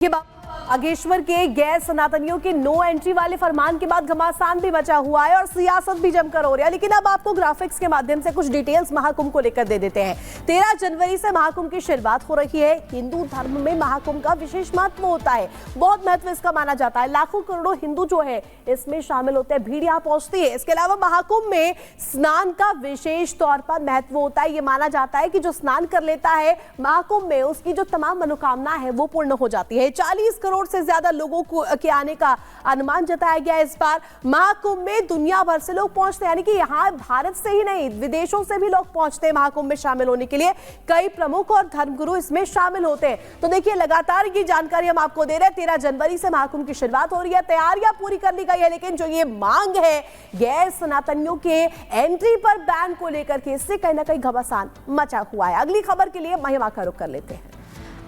के बाद बागेश्वर के गैर सनातनियों के नो एंट्री वाले फरमान के बाद घमासान भी मचा हुआ है और सियासत भी जमकर हो रही है। लेकिन अब आपको ग्राफिक्स के माध्यम से कुछ डिटेल्स महाकुंभ को लेकर दे देते हैं। 13 जनवरी से महाकुंभ की शुरुआत हो रही है। हिंदू धर्म में महाकुंभ का विशेष महत्व होता है, बहुत महत्व इसका माना जाता है। लाखों करोड़ों हिंदू जो है इसमें शामिल होते हैं, भीड़ यहाँ पहुंचती है। इसके अलावा महाकुंभ में स्नान का विशेष तौर पर महत्व होता है। ये माना जाता है कि जो स्नान कर लेता है महाकुंभ में उसकी जो तमाम मनोकामना है वो पूर्ण हो जाती है। 40 करोड़ से ज्यादा लोगों के आने का अनुमान जताया गया है। इस बार महाकुंभ में दुनिया भर से लोग पहुंचते हैं, यानी कि यहाँ भारत से ही नहीं विदेशों से भी लोग पहुंचते हैं महाकुंभ में शामिल होने के लिए। कई प्रमुख और धर्मगुरु इसमें शामिल होते हैं। तो देखिए लगातार ये जानकारी हम आपको दे रहे हैं। 13 जनवरी से महाकुंभ की शुरुआत हो रही है, तैयारियां पूरी कर ली गई है। लेकिन जो ये मांग है गैर सनातनियों के एंट्री पर बैन को लेकर के, इससे कहीं ना कहीं घमासान मचा हुआ है। अगली खबर के लिए महिमा का रुख कर लेते हैं।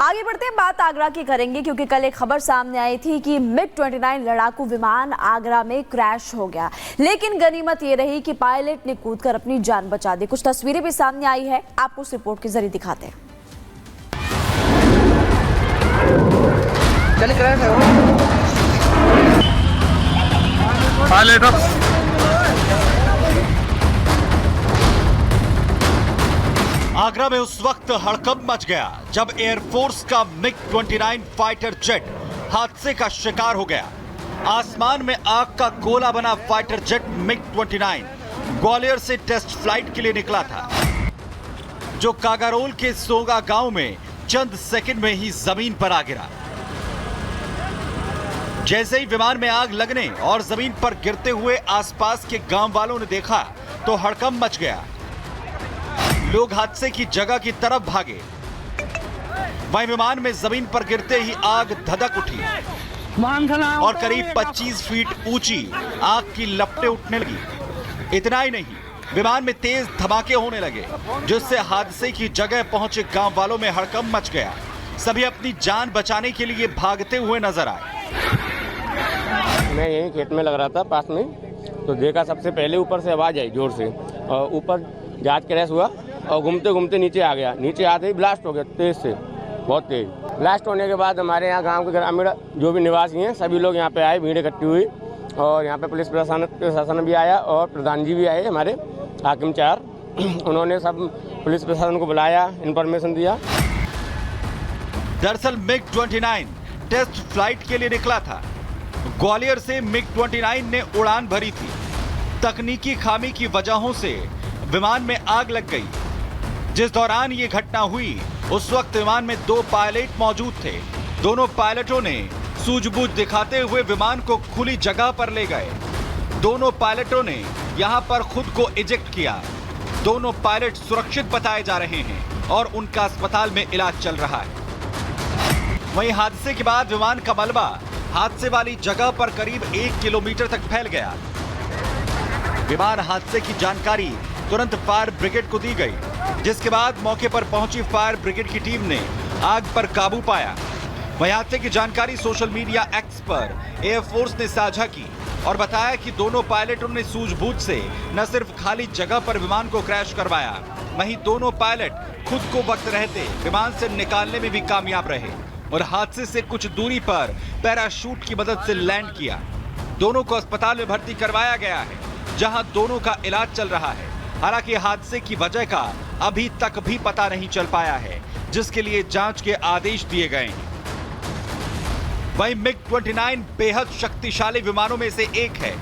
आगे बढ़ते हैं, बात आगरा की करेंगे क्योंकि कल एक खबर सामने आई थी कि MiG-29 लड़ाकू विमान आगरा में क्रैश हो गया। लेकिन गनीमत ये रही कि पायलट ने कूदकर अपनी जान बचा दी। कुछ तस्वीरें भी सामने आई है, आपको उस रिपोर्ट के जरिए दिखाते हैं। आगरा में उस वक्त हड़कंप मच गया जब एयरफोर्स का MiG-29 फाइटर जेट हादसे का शिकार हो गया। आसमान में आग का गोला बना फाइटर जेट MiG-29 ग्वालियर से टेस्ट फ्लाइट के लिए निकला था, जो कागारोल के सोगा गांव में चंद सेकंड में ही जमीन पर आ गिरा। जैसे ही विमान में आग लगने और जमीन पर गिरते हुए आसपास के गांव वालों ने देखा तो हड़कंप मच गया। लोग हादसे की जगह की तरफ भागे। वहीं विमान में जमीन पर गिरते ही आग धधक उठी और करीब 25 फीट ऊंची आग की लपटें उठने लगी। इतना ही नहीं, विमान में तेज धमाके होने लगे, जिससे हादसे की जगह पहुंचे गांव वालों में हड़कंप मच गया। सभी अपनी जान बचाने के लिए भागते हुए नजर आए। मैं यहीं खेत में लग रहा था पास में, तो देखा सबसे पहले ऊपर से आवाज आई जोर से, और ऊपर जहाज क्रैश हुआ और घूमते घूमते नीचे आ गया। नीचे आते ही ब्लास्ट हो गया तेज से, बहुत तेज। ब्लास्ट होने के बाद हमारे यहाँ गांव के ग्रामीण जो भी निवासी हैं सभी लोग यहाँ पे आए, भीड़ इकट्ठी हुई, और यहाँ पे पुलिस प्रशासन भी आया और प्रधान जी भी आए हमारे हाकिम 4। उन्होंने सब पुलिस प्रशासन को बुलाया, इन्फॉर्मेशन दिया। दरअसल MiG-29 टेस्ट फ्लाइट के लिए निकला था। ग्वालियर से MiG-29 ने उड़ान भरी थी। तकनीकी खामी की वजहों से विमान में आग लग गई। जिस दौरान ये घटना हुई उस वक्त विमान में 2 पायलट मौजूद थे। दोनों पायलटों ने सूझबूझ दिखाते हुए विमान को खुली जगह पर ले गए। दोनों पायलटों ने यहां पर खुद को इजेक्ट किया। दोनों पायलट सुरक्षित बताए जा रहे हैं और उनका अस्पताल में इलाज चल रहा है। वहीं हादसे के बाद विमान का मलबा हादसे वाली जगह पर करीब 1 किलोमीटर तक फैल गया। विमान हादसे की जानकारी तुरंत फायर ब्रिगेड को दी गई, जिसके बाद मौके पर पहुंची फायर ब्रिगेड की टीम ने आग पर काबू पाया। वहीं हादसे की जानकारी सोशल मीडिया एक्स पर एयरफोर्स ने साझा की और बताया कि दोनों पायलटों ने सूझबूझ से न सिर्फ खाली जगह पर विमान को क्रैश करवाया, वहीं दोनों पायलट खुद को वक्त रहते विमान से निकालने में भी कामयाब रहे और हादसे से कुछ दूरी पर पैराशूट की मदद से लैंड किया। दोनों को अस्पताल में भर्ती करवाया गया है, जहां दोनों का इलाज चल रहा है। हालांकि हादसे की वजह का अभी तक भी पता नहीं चल पाया है, जिसके लिए जांच के आदेश दिए गए हैं। वहीं MiG-29 बेहद शक्तिशाली विमानों में से एक है।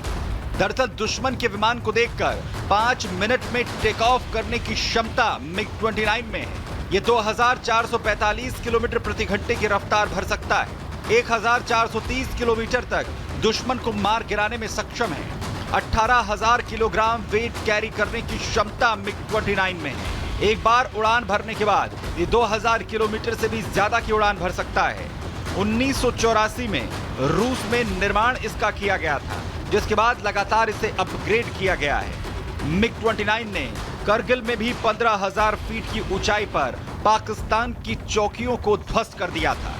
दरअसल दुश्मन के विमान को देखकर 5 मिनट में टेक ऑफ करने की क्षमता MiG-29 में है। ये 2445 किलोमीटर प्रति घंटे की रफ्तार भर सकता है। 1430 किलोमीटर तक दुश्मन को मार गिराने में सक्षम है। 18,000 किलोग्राम वेट कैरी करने की क्षमता MiG-29 में है। एक बार उड़ान भरने के बाद ये 2000 किलोमीटर से भी ज्यादा की उड़ान भर सकता है। 1984 में रूस में निर्माण इसका किया गया था, जिसके बाद लगातार इसे अपग्रेड किया गया है। MiG-29 ने करगिल में भी 15,000 फीट की ऊंचाई पर पाकिस्तान की चौकियों को ध्वस्त कर दिया था।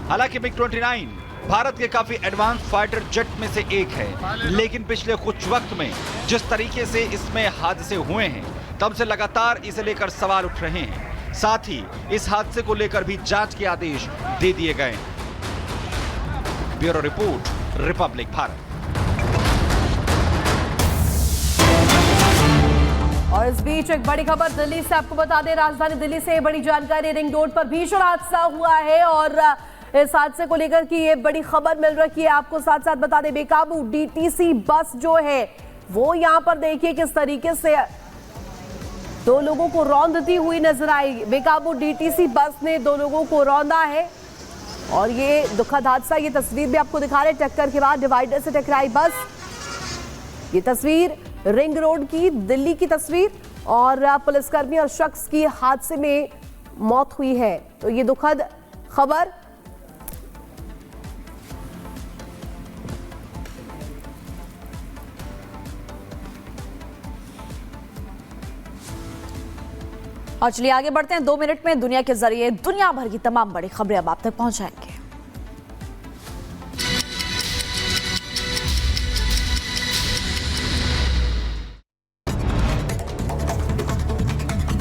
हालांकि MiG-29 भारत के काफी एडवांस फाइटर जेट में से एक है, लेकिन पिछले कुछ वक्त में जिस तरीके से इसमें हादसे हुए हैं तब से लगातार इसे लेकर सवाल उठ रहे हैं। साथ ही इस हादसे को लेकर भी जांच के आदेश दे दिए गए। Bureau report, Republic Bharat. और इस बीच एक बड़ी खबर दिल्ली से आपको बता दें, राजधानी दिल्ली से बड़ी जानकारी। रिंग रोड पर भीषण हादसा हुआ है और इस हादसे को लेकर की ये बड़ी खबर मिल रही है आपको। साथ साथ बता दें, बेकाबू डीटीसी बस जो है वो यहां पर देखिए किस तरीके से दो लोगों को रौंदती हुई नजर आई। बेकाबू डीटीसी बस ने दो लोगों को रौंदा है और ये दुखद हादसा, ये तस्वीर भी आपको दिखा रहे। टक्कर के बाद डिवाइडर से टकराई बस। ये तस्वीर रिंग रोड की, दिल्ली की तस्वीर, और पुलिसकर्मी और शख्स की हादसे में मौत हुई है। तो ये दुखद खबर। और चलिए आगे बढ़ते हैं। 2 मिनट में दुनिया के जरिए दुनिया भर की तमाम बड़ी खबरें अब आप तक पहुंचाएंगे।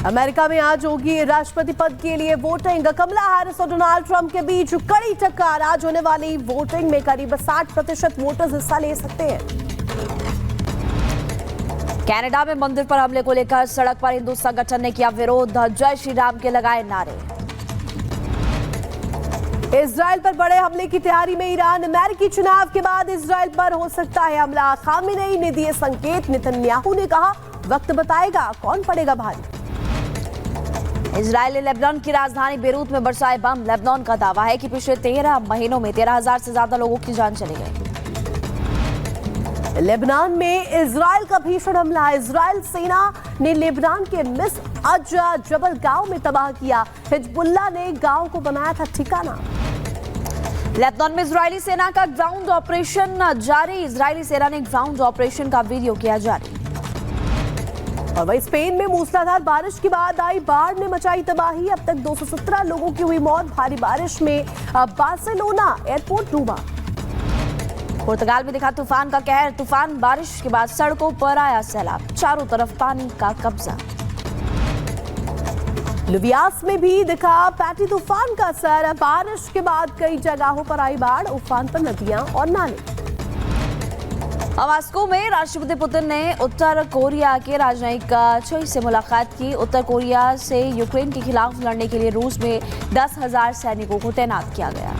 अमेरिका में आज होगी राष्ट्रपति पद के लिए वोटिंग। कमला हैरिस और डोनाल्ड ट्रंप के बीच कड़ी टक्कर। आज होने वाली वोटिंग में करीब 60% वोटर्स हिस्सा ले सकते हैं। कनाडा में मंदिर पर हमले को लेकर सड़क पर हिंदू संगठन ने किया विरोध। जय श्री राम के लगाए नारे। इजराइल पर बड़े हमले की तैयारी में ईरान। अमेरिकी चुनाव के बाद इजराइल पर हो सकता है हमला। खामेनेई ने दिए संकेत। नेतन्याहू ने कहा वक्त बताएगा कौन पड़ेगा भारी। इजरायल ने लेबनान की राजधानी बेरूत में बरसाए बम। लेबनान का दावा है कि पिछले 13 महीनों में 13,000 से ज्यादा लोगों की जान चली गई। लेबनान में इजराइल का भीषण हमला। इजराइल सेना ने लेबनान के मिस अज जबल गांव में तबाह किया। हिजबुल्लाह ने गांव को बनाया था ठिकाना। लेबनान में इजरायली सेना का ग्राउंड ऑपरेशन जारी। इजरायली सेना ने ग्राउंड ऑपरेशन का वीडियो किया जारी। और वही स्पेन में मूसलाधार बारिश के बाद आई बाढ़ ने मचाई तबाही। अब तक 217 लोगों की हुई मौत। भारी बारिश में बार्सिलोना एयरपोर्ट डूबा। पुर्तगाल में दिखा तूफान का कहर। तूफान बारिश के बाद सड़कों पर आया सैलाब। चारों तरफ पानी का कब्जा। लुबियास में भी दिखा पैटी तूफान का असर। बारिश के बाद कई जगहों पर आई बाढ़। उफान पर नदियां और नाले। मॉस्को में राष्ट्रपति पुतिन ने उत्तर कोरिया के राजनयिक चोई से मुलाकात की। उत्तर कोरिया से यूक्रेन के खिलाफ लड़ने के लिए रूस में 10,000 सैनिकों को तैनात किया गया।